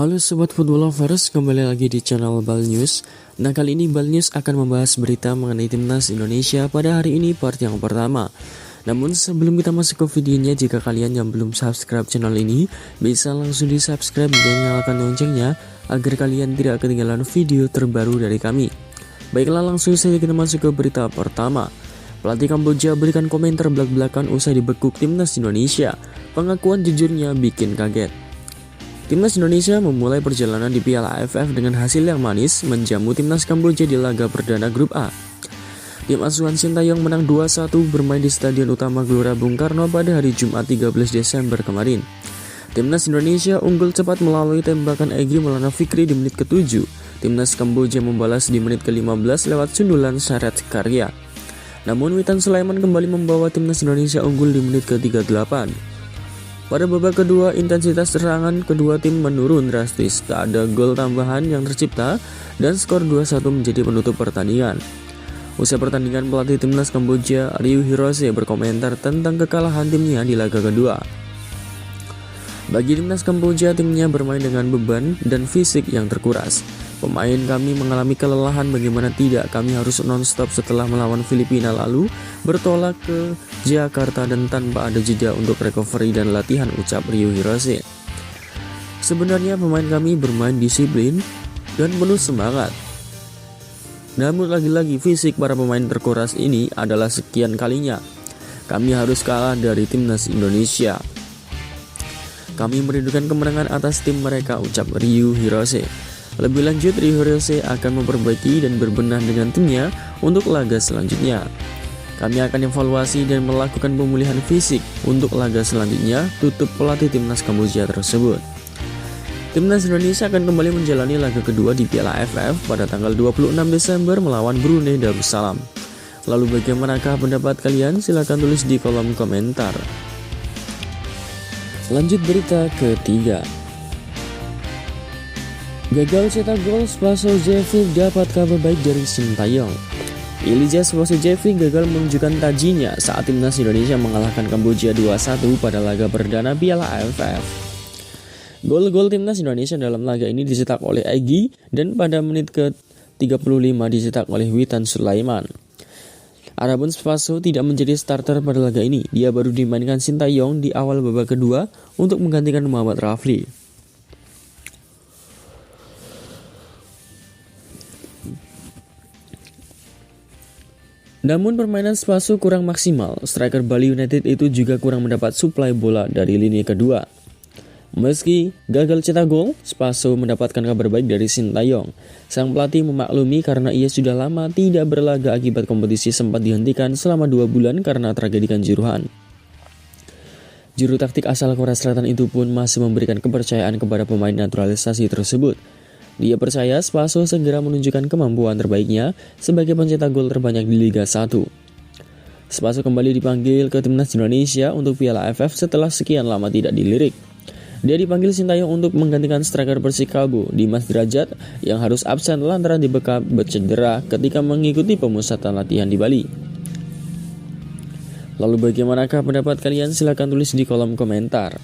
Halo Sobat Football Lovers, kembali lagi di channel Bal News. Nah, kali ini Bal News akan membahas berita mengenai Timnas Indonesia pada hari ini part yang pertama. Namun sebelum kita masuk ke videonya, jika kalian yang belum subscribe channel ini, bisa langsung di subscribe dan nyalakan loncengnya agar kalian tidak ketinggalan video terbaru dari kami. Baiklah, langsung saja kita masuk ke berita pertama. Pelatih Kamboja berikan komentar belak-belakan usai dibekuk Timnas Indonesia. Pengakuan jujurnya bikin kaget. Timnas Indonesia memulai perjalanan di Piala AFF dengan hasil yang manis, menjamu Timnas Kamboja di laga perdana Grup A. Tim asuhan Sintayong menang 2-1 bermain di Stadion Utama Gelora Bung Karno pada hari Jumat 13 Desember kemarin. Timnas Indonesia unggul cepat melalui tembakan Egy Maulana Fikri di menit ke-7. Timnas Kamboja membalas di menit ke-15 lewat sundulan Saret Karya. Namun Witan Sulaiman kembali membawa Timnas Indonesia unggul di menit ke-38. Pada babak kedua, intensitas serangan kedua tim menurun drastis. Tak ada gol tambahan yang tercipta dan skor 2-1 menjadi penutup pertandingan. Usai pertandingan, pelatih Timnas Kamboja, Ryu Hirose, berkomentar tentang kekalahan timnya di laga kedua. Bagi Timnas Kamboja, timnya bermain dengan beban dan fisik yang terkuras. Pemain kami mengalami kelelahan, bagaimana tidak, kami harus non-stop setelah melawan Filipina lalu bertolak ke Jakarta dan tanpa ada jeda untuk recovery dan latihan, ucap Ryu Hirose. Sebenarnya pemain kami bermain disiplin dan penuh semangat. Namun lagi-lagi fisik para pemain terkuras ini adalah sekian kalinya kami harus kalah dari Timnas Indonesia. Kami merindukan kemenangan atas tim mereka, ucap Ryu Hirose. Lebih lanjut, Ryu Hirose akan memperbaiki dan berbenah dengan timnya untuk laga selanjutnya. Kami akan evaluasi dan melakukan pemulihan fisik untuk laga selanjutnya, tutup pelatih Timnas Kamboja tersebut. Timnas Indonesia akan kembali menjalani laga kedua di Piala AFF pada tanggal 26 Desember melawan Brunei Darussalam. Lalu bagaimanakah pendapat kalian? Silahkan tulis di kolom komentar. Lanjut berita ketiga. Gagal cetak gol, Spasojevic dapat kabar baik dari Sintayong. Ilija Spasojevic gagal menunjukkan tajinya saat Timnas Indonesia mengalahkan Kamboja 2-1 pada laga perdana Piala AFF. Gol-gol Timnas Indonesia dalam laga ini dicetak oleh Egy dan pada menit ke-35 dicetak oleh Witan Sulaiman. Adapun Spaso tidak menjadi starter pada laga ini. Dia baru dimainkan Sintayong di awal babak kedua untuk menggantikan Muhammad Rafli. Namun permainan Spaso kurang maksimal. Striker Bali United itu juga kurang mendapat suplai bola dari lini kedua. Meski gagal cetak gol, Spaso mendapatkan kabar baik dari Sintayong. Sang pelatih memaklumi karena ia sudah lama tidak berlaga akibat kompetisi sempat dihentikan selama 2 bulan karena tragedi Kanjuruhan. Juru taktik asal Korea Selatan itu pun masih memberikan kepercayaan kepada pemain naturalisasi tersebut. Dia percaya Spaso segera menunjukkan kemampuan terbaiknya sebagai pencetak gol terbanyak di Liga 1. Spaso kembali dipanggil ke Timnas Indonesia untuk Piala AFF setelah sekian lama tidak dilirik. Dia dipanggil Sintayong untuk menggantikan striker Persikabo, Dimas Derajat, yang harus absen lantaran dibekap bercedera ketika mengikuti pemusatan latihan di Bali. Lalu bagaimanakah pendapat kalian? Silahkan tulis di kolom komentar.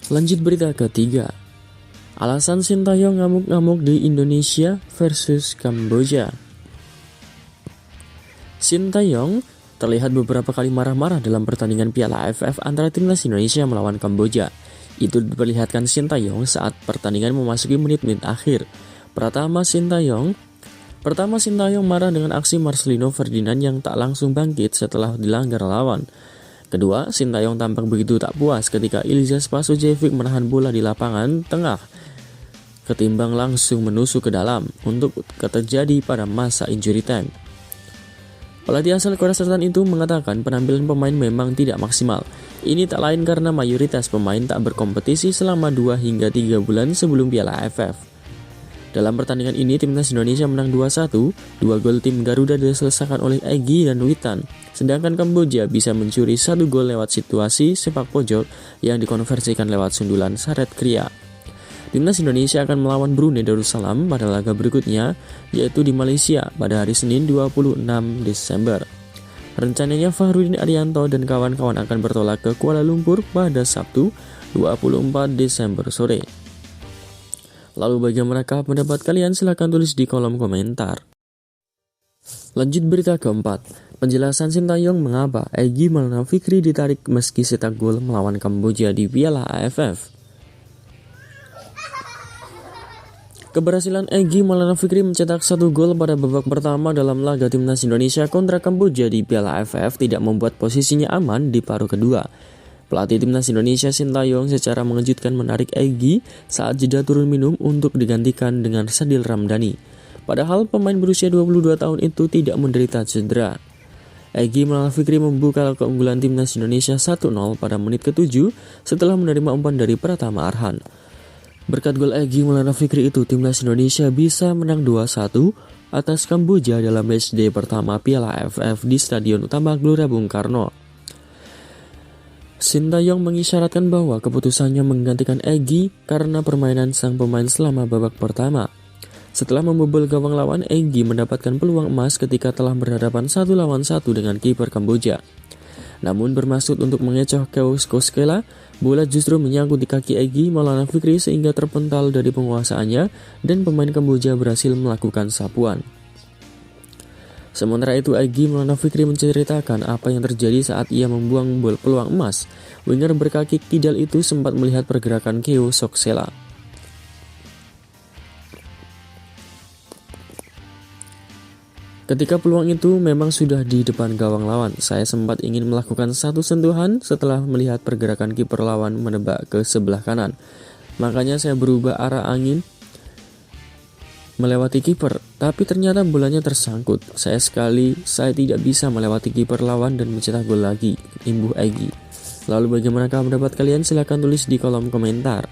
Lanjut berita ketiga. Alasan Sintayong ngamuk-ngamuk di Indonesia versus Kamboja. Sintayong terlihat beberapa kali marah-marah dalam pertandingan Piala AFF antara Timnas Indonesia melawan Kamboja. Itu diperlihatkan Sintayong saat pertandingan memasuki menit-menit akhir. Pertama Sintayong marah dengan aksi Marcelino Ferdinand yang tak langsung bangkit setelah dilanggar lawan. Kedua, Sintayong tampak begitu tak puas ketika Ilija Spasojevic menahan bola di lapangan tengah ketimbang langsung menusuk ke dalam untuk terjadi pada masa injury time. Pelatih asal Korea Selatan itu mengatakan penampilan pemain memang tidak maksimal. Ini tak lain karena mayoritas pemain tak berkompetisi selama 2 hingga 3 bulan sebelum Piala AFF. Dalam pertandingan ini, Timnas Indonesia menang 2-1, 2 gol tim Garuda diselesaikan oleh Egy dan Witan, sedangkan Kamboja bisa mencuri 1 gol lewat situasi sepak pojok yang dikonversikan lewat sundulan Saret Kriya. Timnas Indonesia akan melawan Brunei Darussalam pada laga berikutnya, yaitu di Malaysia pada hari Senin 26 Desember. Rencananya Fahrudin Arianto dan kawan-kawan akan bertolak ke Kuala Lumpur pada Sabtu 24 Desember sore. Lalu bagaimanakah pendapat kalian? Silahkan tulis di kolom komentar. Lanjut berita keempat, penjelasan Sintayong mengapa Egy Maulana Fikri ditarik meski cetak gol melawan Kamboja di Piala AFF. Keberhasilan Egy Maulana Fikri mencetak 1 gol pada babak pertama dalam laga timnas Indonesia kontra Kamboja di Piala AFF tidak membuat posisinya aman di paruh kedua. Pelatih timnas Indonesia Sintayong secara mengejutkan menarik Egy saat jeda turun minum untuk digantikan dengan Sadil Ramdhani. Padahal pemain berusia 22 tahun itu tidak menderita cedera. Egy Maulana Fikri membuka keunggulan timnas Indonesia 1-0 pada menit ke-7 setelah menerima umpan dari Pratama Arhan. Berkat gol Egy Maulana Fikri itu, timnas Indonesia bisa menang 2-1 atas Kamboja dalam matchday pertama Piala AFF di Stadion Utama Gelora Bung Karno. Sintayong mengisyaratkan bahwa keputusannya menggantikan Egy karena permainan sang pemain selama babak pertama. Setelah membobol gawang lawan, Egy mendapatkan peluang emas ketika telah berhadapan 1 lawan 1 dengan kiper Kamboja. Namun bermaksud untuk mengecoh Keo Skoskela, bola justru menyangkut di kaki Egy Maulana Fikri sehingga terpental dari penguasaannya dan pemain Kamboja berhasil melakukan sapuan. Sementara itu, Egy Maulana Fikri menceritakan apa yang terjadi saat ia membuang peluang emas. Winger berkaki kidal itu sempat melihat pergerakan Keo Skoskela. Ketika peluang itu memang sudah di depan gawang lawan, saya sempat ingin melakukan satu sentuhan setelah melihat pergerakan kiper lawan menebak ke sebelah kanan. Makanya saya berubah arah angin melewati kiper, tapi ternyata bolanya tersangkut. Saya tidak bisa melewati kiper lawan dan mencetak gol lagi, imbuh Egy. Lalu bagaimanakah pendapat kalian? Silahkan tulis di kolom komentar.